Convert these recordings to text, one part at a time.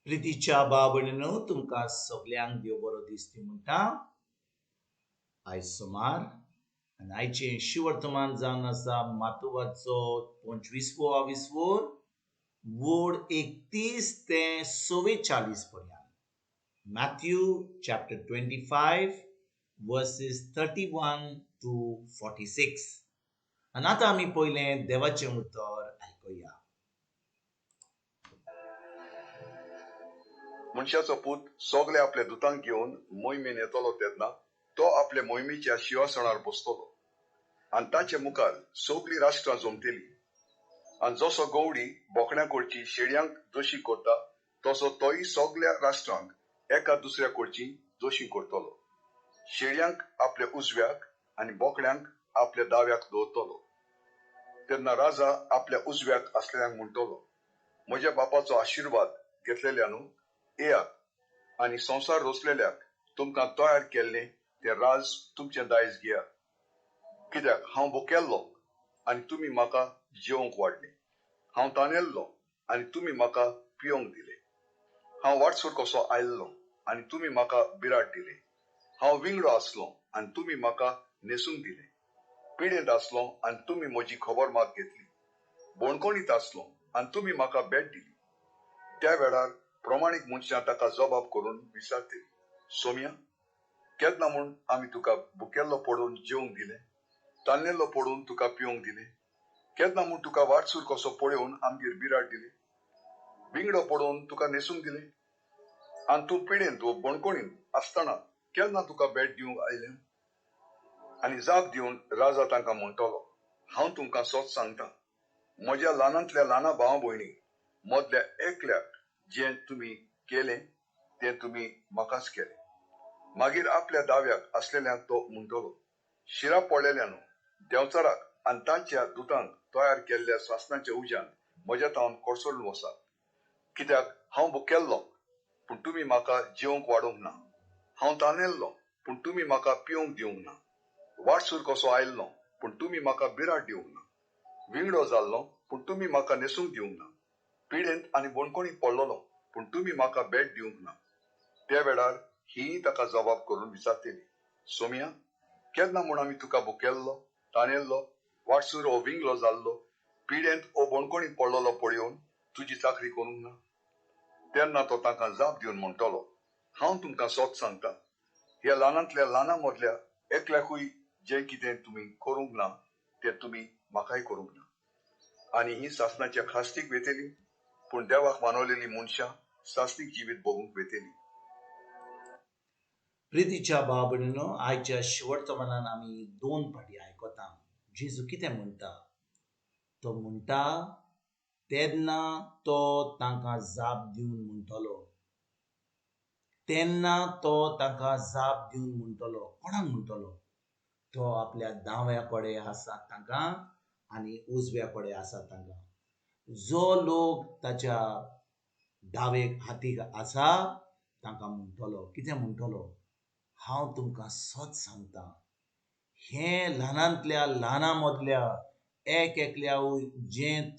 प्रितीच्या बाबणीनो तुमकां सगल्यांक देव बरो दीस दी म्हणटा. आयज सोमार आनी आयचें शिवर्तमान जावन आसा मातुवाचो 25वा वोड 31 ते 44 पर्यंत. Mathew chapter 25 verses 31 to 46. आनी आतां आमी पयलें देवाचें उतर आयकुया. मनशाचो पूत सगळे आपल्या दुतांक घेवन मोहिमेन येतलो तेन्ना तो आपल्या मोहिमेच्या शिंहासनार बसतलो आनी ताचे मुखार सगळीं राष्ट्रां जमतली. आनी जसो गवडी बोकड्या कडची शेळयांक दोशी करता तसो तोय सगळ्या राष्ट्रांक एका दुसऱ्या कडची दोशी करतलो. शेळयांक आपल्या उजव्याक आनी बोकड्यांक आपल्या दाव्याक दवरतलो. तेन्ना राजा आपल्या उजव्याक असलेल्यांक म्हणटलो, म्हज्या बापाचो आशिर्वाद घेतलेल्यानो येयात आनी संवसार रचलेल्याक तुमकां तयार केल्लें तें राज तुमचें दायज घेयात. कित्याक हांव भुकेल्लो आनी तुमी म्हाका जेवंक वाडले. हांव तानेल्लो आनी तुमी म्हाका पिवंक दिले. हांव वाटसर कसो आयल्लो आनी तुमी म्हाका बिराड दिले. हांव विंगडो आसलो आनी तुमी म्हाका न्हेसूंक दिले. पिडेंत आसलो आनी तुमी म्हजी खबर मात घेतली. बोणकोणीत आसलो आनी तुमी म्हाका भेट दिली. त्या वेळार प्रमाणीक मनशां ताका जबाब करून विचारतली, सोम्या, केन्ना म्हूण आमी तुका भुकेल्लो पडून जेवंक दिलें, तान्नेल्लो पडून तुका पिवंक दिलें? केन्ना म्हूण तुका वाटसूर कसो पळोवन आमगेर बिराड दिले? विंगडो पडून तुका न्हेसूंक दिलें? आनी तूं पिडेंत व बोणकोणीन आसतना केन्ना तुका भेट दिवंक आयलें? आनी जाप दिवन राजा तांकां म्हणटलो, हांव तुमकां सच सांगतां, म्हज्या ल्हानांतल्या ल्हाना भावा भयणी मदल्या एकल्याक जें तुमी केलें तें तुमी म्हाकाच केलें. मागीर आपल्या दाव्याक असलेल्यांक तो म्हणटलो, शिरां पडलेल्यानो, देंवचाराक आनी तांच्या दुतांक तयार केल्ल्या सासणाच्या उज्यान म्हज्या तावन कोसळून वसात. कित्याक हांव भुकेल्लो पूण तुमी म्हाका जेवंक वाडोवंक ना. हांव तानेल्लो पूण तुमी म्हाका पिवंक दिवंक ना. वाटसूर कसो आयल्लो पूण तुमी म्हाका बिराड दिवंक ना. विंगडो जाल्लो पूण तुमी म्हाका न्हेसूंक दिवंक ना. पिडेंत आनी बोणकोणीत पडलोलो पूण तुमी म्हाका भेट दिवंक ना. त्या वेळार ही ताका जबाब करून विचारतली, सोम्या, केन्ना म्हूण आमी तुका भुकेल्लो, तानेल्लो, वाटसूर ओ विंगलो जाल्लो, पिडेंत ओ बोणकोणीत पडलोलो पळयोवन तुजी चाकरी करूंक ना? तेन्ना तो तांकां जाप दिवन म्हणटलो, हांव तुमकां सच सांगतां, ह्या ल्हानांतल्या ल्हाना मदल्या एकल्याकूय जें कितें तुमी करूंक ना तें तुमी म्हाकाय करूंक ना. आनी ही सासणाच्या खास्तीक वेतेली, पूण देवाक मानवलेली मनशां सासणीक जिवीत भोगूंक वेतेली. प्रितीच्या बाबणीनो आयच्या शिवर्तमानान आमी 2 फाटी आयकता. जेजू कितें म्हणटा? तो म्हणटा तेन्ना तो तांकां जाप दिवन म्हणटलो. तेन्ना तो तांकां जाप दिवन म्हणटलो. कोणाक म्हणटलो? तो आपल्या दाव्या कडे आसा तांकां आनी उजव्या कडे आसा तांकां. जो लोक ताच्या दावेक हातीक आसा तांकां म्हणटलो. कितें म्हणटलो? हांव तुमकां सच सांगतां, हें ल्हानांतल्या ल्हाना मदल्या एक एकल्याकूय जें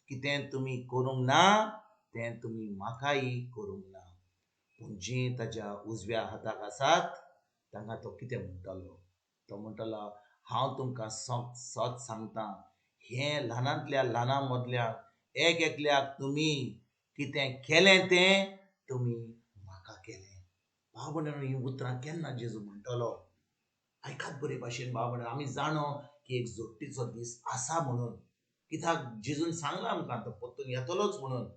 कितें तुमी करूंक ना तें तुमी म्हाकाय करूंक ना. पूण जीं ताच्या उजव्या हाताक आसात तांकां तो कितें म्हणटलो? तो म्हणटलो, हांव तुमकां सच सांगतां, हें ल्हानांतल्या ल्हाना मदल्या एक एकल्याक तुमी कितें केलें तें तुमी म्हाका केलें. भावभयणीनो, ही उतरां केन्ना जेजू म्हणटलो? आयकात बरे भाशेन भावभयणीनो, आमी जाणो की एक जोडटीचो दीस आसा म्हणून. कित्याक जेजून सांगलां आमकां तो परतून येतलोच म्हणून.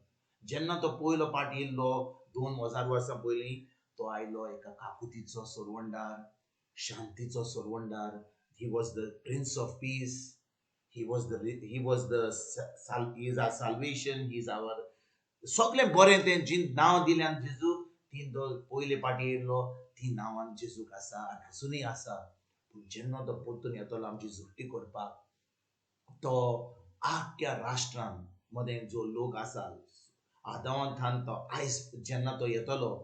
जेन्ना तो पयलो पाट येयल्लो 2000 वर्सां पयलीं, तो आयलो एका काकुतीचो सोरवंडार, शांतीचो सोरवंडार. He was the prince of peace. he is our salvation. he is our सगळें बरें तें जी नांव दिल्यान जेजू ती पयले पाटी येयल्लो ती नांवान जेजूक आसा आनी आजुनूय आसा. पूण जेन्ना तो परतून येतलो आमची झुट्टी करपाक, तो आख्ख्या राष्ट्रान मदें जो लोक आसा आदावांतल्यान तो आयज जेन्ना तो येतलो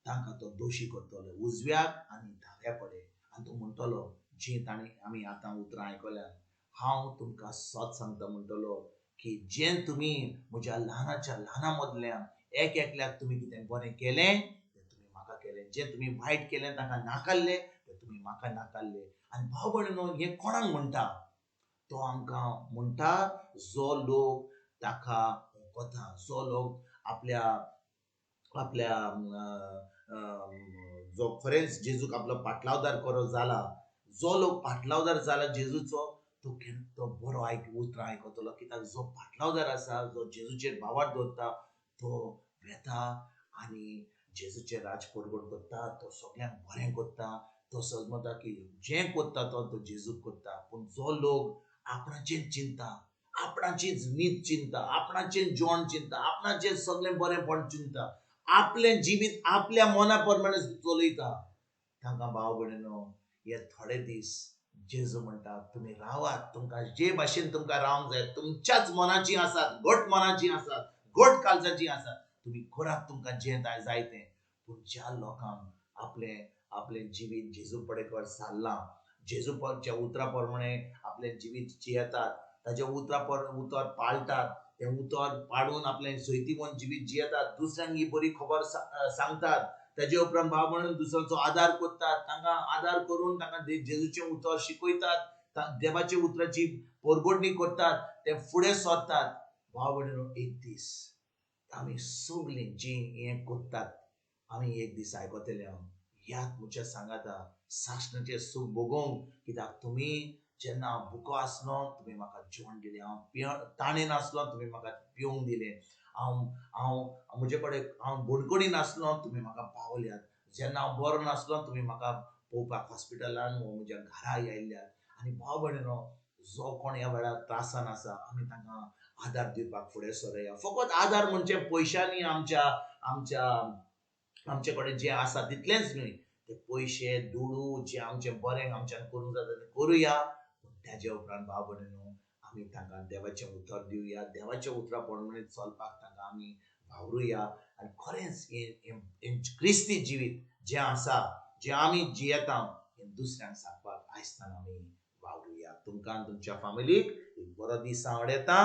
तांकां तो दोशी करतलो उजव्याक आनी दाव्या कडेन. आनी तो म्हणटलो जी आमी आतां उतरां आयकल्यात, हांव तुमकां सच सांगता म्हणटलो की जें तुमी म्हज्या ल्हानाच्या ल्हाना मदल्यान एक एकल्याक तुम्ही कितें बरें केलें तें तुम्ही म्हाका केलें, जें तुम्ही वायट केलें ताका नाकारलें तें तुम्ही म्हाका नाकारलें. आनी भाव भयणीनो, हें कोणाक म्हणटा? तो आमकां म्हणटा जो लोक ताका कोता, जो लोक आपल्या आपल्या जो खरेंच जेजूक आपलो पाटलावदार करो जाला, जो लोक पाटलावदार जाला जेजूचो, तो बरो उतरां आयकतलो. कित्याक जो पाटलावदार आसा, जो जेजूचेर बावार दवरता, तो वेता आनी जेजूचेर राज परगट करता. तो सगळ्यांक बरें करता. तो समजता की जें करता तो जेजूक करता. पूण जो लोक आपणाचें चिंता, आपणाचीच न्हीद चिंता, आपणाचें जेवण चिंता, आपणाचें सगळें बरेंपण चिंता, आपलें जिवीत आपल्या मना प्रमाणे चलयता, तांकां भाव भयणीनो, हे थोडे दीस जेजू म्हणटा तुम्ही रावात, तुमकां जे भाशेन तुमकां रावंक जाय, तुमच्याच मनाची आसात, घट मनाची आसात, घट काळजाची आसात, तुम्ही करात तुमकां जें जाय तें. पूण ज्या लोकांक आपलें जिवीत जेजू कडेन सारलां, जेजूच्या उतरा प्रमाणे आपलें जिवीत जियेतात, ताचे उतर पाळटात, तें उतर पाडून आपलें सैतीमन जिवीत जियेतात, दुसऱ्यांक ही बरी खबर सांगतात, ताजे उपरांत भाव म्हणून दुसऱ्यांचो आदार करतात, तांकां आदार करून तांकां जेजूचें उतर शिकयतात, देवाच्या उतराची परगडणी करतात, ते फुडें सरतात. भाव भयणीनो, एक दीस आमी सगळीं जीं हें करतात, आमी एक दीस आयकतले हांव. ह्यात म्हज्या सांगाता सासणाचें सूख भोगूंक. कित्याक तुमी जेन्ना हांव भुको आसलो तुमी म्हाका जेवण दिलें, हांव ताणेन आसलो तुमी म्हाका पिवंक दिलें, हांव म्हजे कडेन हांव बडकडी नासलो तुमी म्हाका पावल्यात, जेन्ना हांव बरो नासलो तुमी म्हाका पळोवपाक हॉस्पिटलान म्हज्या घरा आयिल्ल्यात. आनी भाव भयणीनो, जो कोण ह्या वेळार त्रासान आसा, आमी तांकां आदार दिवपाक फुडें सरया. फकत आदार म्हणजे पयशांनी आमचे कडेन जें आसा तितलेंच न्हय, ते पयशे दुडू जें आमचें बरें आमच्यान करूंक जाता तें करुया. पूण ताजे उपरांत भाव भयणीनो, आमी तांकां देवाचें उतर दिवया, देवाच्या उतरा प्रमाणे चलपाक तांकां आमी वावरुया. आनी खरेंच हें क्रिस्ती जिवीत जें आसा, जें आमी जियेता, हें दुसऱ्यांक सांगपाक आयजच्यान आमी वावरुया. तुमकां तुमच्या फॅमिलीक एक बरो दीस हांव आडयतां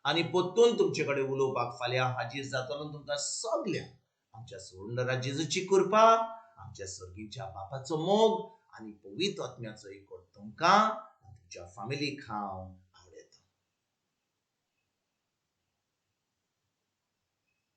आनी परतून तुमचे कडेन उलोवपाक फाल्यां हाजीर जातलो. तुमकां सगल्यांक आमच्या सोडूनराव जेजूची कृपा, आमच्या सर्गीच्या बापाचो मोग आनी पवित्र आत्म्याचो एकवट तुमकां तुमच्या फॅमिलीक हांव